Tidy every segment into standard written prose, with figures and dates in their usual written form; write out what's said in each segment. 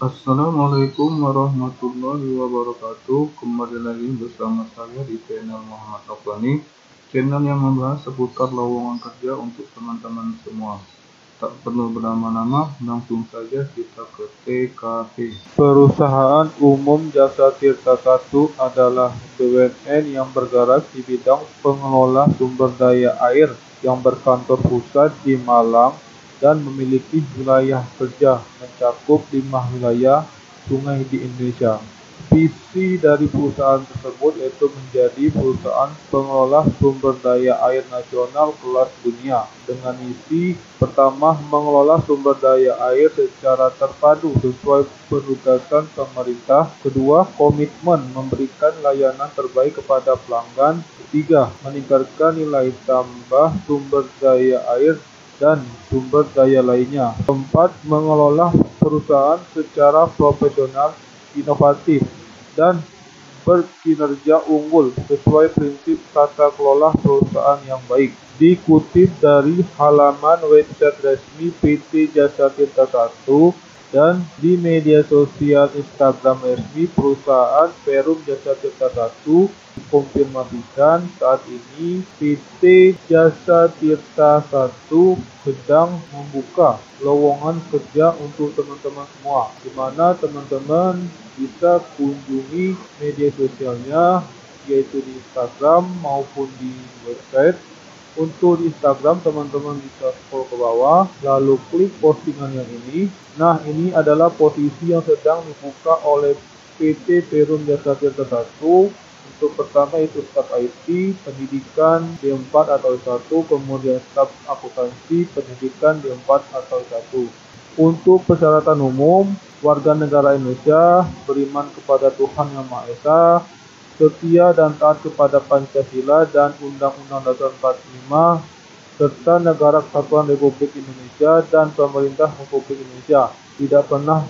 Assalamualaikum warahmatullahi wabarakatuh. Kembali lagi bersama saya di channel Muhammad Afani, channel yang membahas seputar lowongan kerja untuk teman-teman semua. Tak perlu berlama-lama, langsung saja kita ke TKP. Perusahaan Umum Jasa Tirta I adalah BUMN yang bergerak di bidang pengelola sumber daya air yang berkantor pusat di Malang dan memiliki wilayah kerja mencakup 5 wilayah sungai di Indonesia. Visi dari perusahaan tersebut yaitu menjadi perusahaan pengelola sumber daya air nasional kelas dunia dengan misi pertama mengelola sumber daya air secara terpadu sesuai penugasan pemerintah, kedua komitmen memberikan layanan terbaik kepada pelanggan, ketiga meningkatkan nilai tambah sumber daya air dan sumber daya lainnya. Keempat, mengelola perusahaan secara profesional, inovatif, dan berkinerja unggul sesuai prinsip tata kelola perusahaan yang baik. Dikutip dari halaman website resmi PT Jasa Tirta I dan di media sosial Instagram resmi perusahaan Perum Jasa Tirta I dikonfirmasikan saat ini PT Jasa Tirta I sedang membuka lowongan kerja untuk teman-teman semua, di mana teman-teman bisa kunjungi media sosialnya yaitu di Instagram maupun di website. Untuk di Instagram teman-teman bisa scroll ke bawah lalu klik postingan yang ini. Nah, ini adalah posisi yang sedang dibuka oleh PT Perum Jasa Tirta I. Untuk pertama itu staf IT, pendidikan D4 atau S1, kemudian staf akuntansi, pendidikan D4 atau S1. Untuk persyaratan umum, warga negara Indonesia, beriman kepada Tuhan Yang Maha Esa, setia dan taat kepada Pancasila dan Undang-Undang Dasar 45, serta Negara Kesatuan Republik Indonesia dan Pemerintah Republik Indonesia. Tidak pernah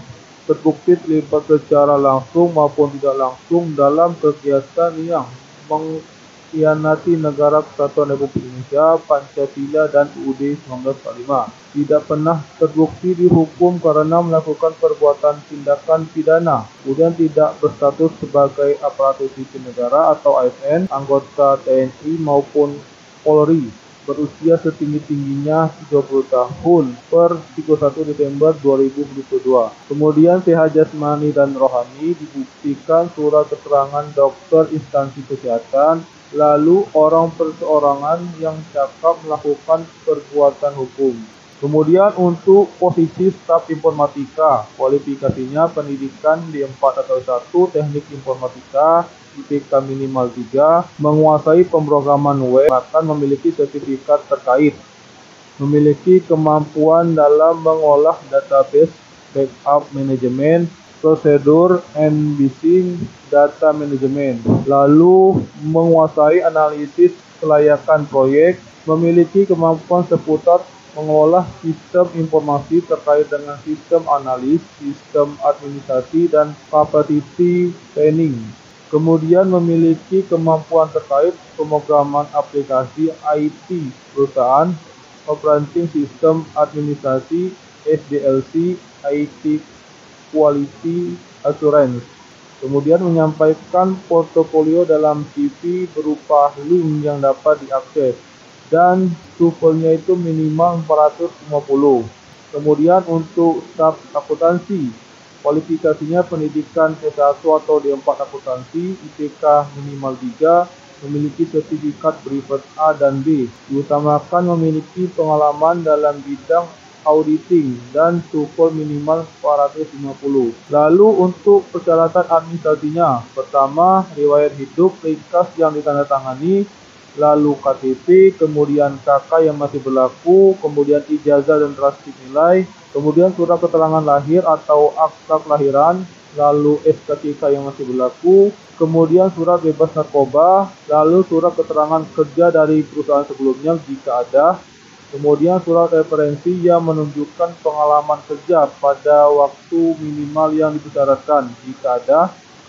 terbukti terlibat secara langsung maupun tidak langsung dalam kegiatan yang mengkhianati Negara Kesatuan Republik Indonesia, Pancasila, dan UUD 1945. Tidak pernah terbukti dihukum karena melakukan perbuatan tindakan pidana, kemudian tidak berstatus sebagai aparatur sipil negara atau ASN, anggota TNI maupun Polri, berusia setinggi-tingginya 30 tahun per 31 Desember 2022. Kemudian sehat jasmani dan rohani, dibuktikan surat keterangan dokter instansi kesehatan, lalu orang perseorangan yang cakap melakukan perbuatan hukum. Kemudian untuk posisi staf informatika, kualifikasinya pendidikan D4 atau S1, teknik informatika, IPK minimal 3, menguasai pemrograman web, akan memiliki sertifikat terkait, memiliki kemampuan dalam mengolah database, backup manajemen, prosedur, MVC, data manajemen, lalu menguasai analisis kelayakan proyek, memiliki kemampuan seputar mengolah sistem informasi terkait dengan sistem analis, sistem administrasi, dan capacity planning. Kemudian memiliki kemampuan terkait pemrograman aplikasi IT perusahaan, operating system administrasi, SDLC, IT quality assurance. Kemudian menyampaikan portofolio dalam CV berupa link yang dapat diakses dan tuvelnya itu minimal 450. Kemudian untuk staf akuntansi, kualifikasinya pendidikan S1 atau D4 akuntansi, IPK minimal 3, memiliki sertifikat privat A dan B. Diutamakan memiliki pengalaman dalam bidang auditing dan TOEFL minimal 450. Lalu untuk persyaratan administrasinya, pertama riwayat hidup ringkas yang ditandatangani, lalu KTP, kemudian KK yang masih berlaku, kemudian ijazah dan transkrip nilai, kemudian surat keterangan lahir atau akta kelahiran, lalu SKCK yang masih berlaku, kemudian surat bebas narkoba, lalu surat keterangan kerja dari perusahaan sebelumnya jika ada, kemudian surat referensi yang menunjukkan pengalaman kerja pada waktu minimal yang disyaratkan jika ada,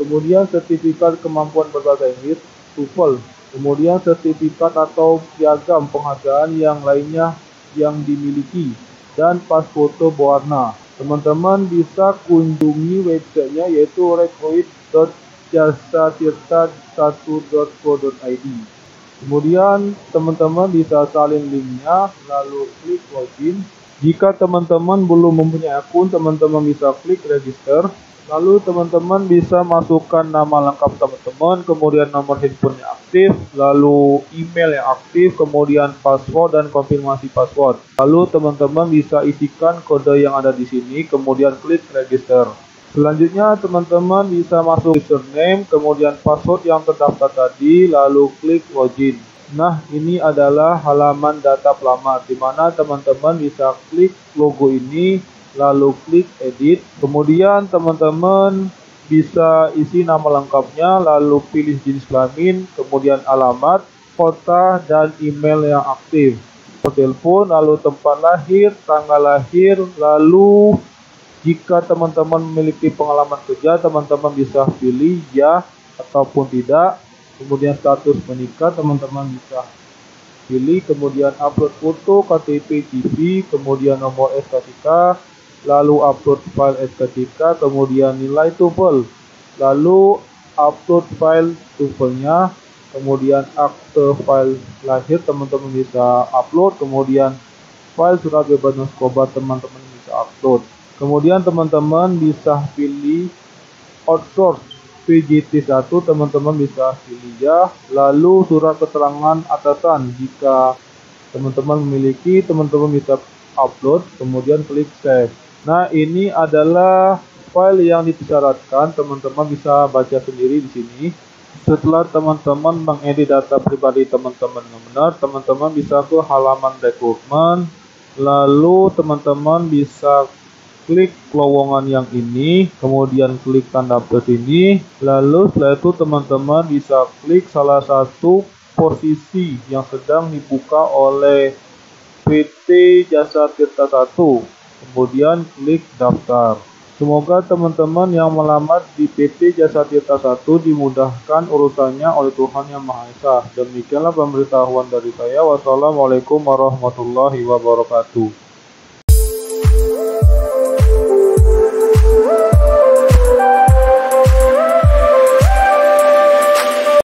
kemudian sertifikat kemampuan berbahasa Inggris, TOEFL, kemudian sertifikat atau piagam penghargaan yang lainnya yang dimiliki, dan pas foto berwarna. Teman-teman bisa kunjungi websitenya yaitu rekoid.jasatirta1.co.id. Kemudian teman-teman bisa salin linknya lalu klik login. Jika teman-teman belum mempunyai akun, teman-teman bisa klik register. Lalu teman-teman bisa masukkan nama lengkap teman-teman, kemudian nomor handphone yang aktif, lalu email yang aktif, kemudian password dan konfirmasi password. Lalu teman-teman bisa isikan kode yang ada di sini, kemudian klik register. Selanjutnya teman-teman bisa masuk username, kemudian password yang terdaftar tadi, lalu klik login. Nah, ini adalah halaman data pelamar, di mana teman-teman bisa klik logo ini, lalu klik edit. Kemudian teman-teman bisa isi nama lengkapnya, lalu pilih jenis kelamin, kemudian alamat, kota, dan email yang aktif. Telepon, lalu tempat lahir, tanggal lahir, lalu jika teman-teman memiliki pengalaman kerja, teman-teman bisa pilih ya ataupun tidak. Kemudian status menikah, teman-teman bisa pilih. Kemudian upload foto, KTP, CV, kemudian nomor SKTK, lalu upload file SKTK, kemudian nilai TOEFL, lalu upload file TOEFL-nya, kemudian akte file lahir teman-teman bisa upload, kemudian file surat bebas narkoba teman-teman bisa upload. Kemudian teman-teman bisa pilih outsource PJT1, teman-teman bisa pilih ya. Lalu surat keterangan atasan, jika teman-teman memiliki, teman-teman bisa upload, kemudian klik save. Nah, ini adalah file yang disyaratkan, teman-teman bisa baca sendiri di sini. Setelah teman-teman mengedit data pribadi teman-teman yang benar, teman-teman bisa ke halaman rekrutmen, lalu teman-teman bisa klik lowongan yang ini, kemudian klik tanda plus ini, lalu setelah itu teman-teman bisa klik salah satu posisi yang sedang dibuka oleh PT Jasa Tirta 1, kemudian klik daftar. Semoga teman-teman yang melamar di PT Jasa Tirta 1 dimudahkan urusannya oleh Tuhan Yang Maha Esa. Demikianlah pemberitahuan dari saya. Wassalamualaikum warahmatullahi wabarakatuh.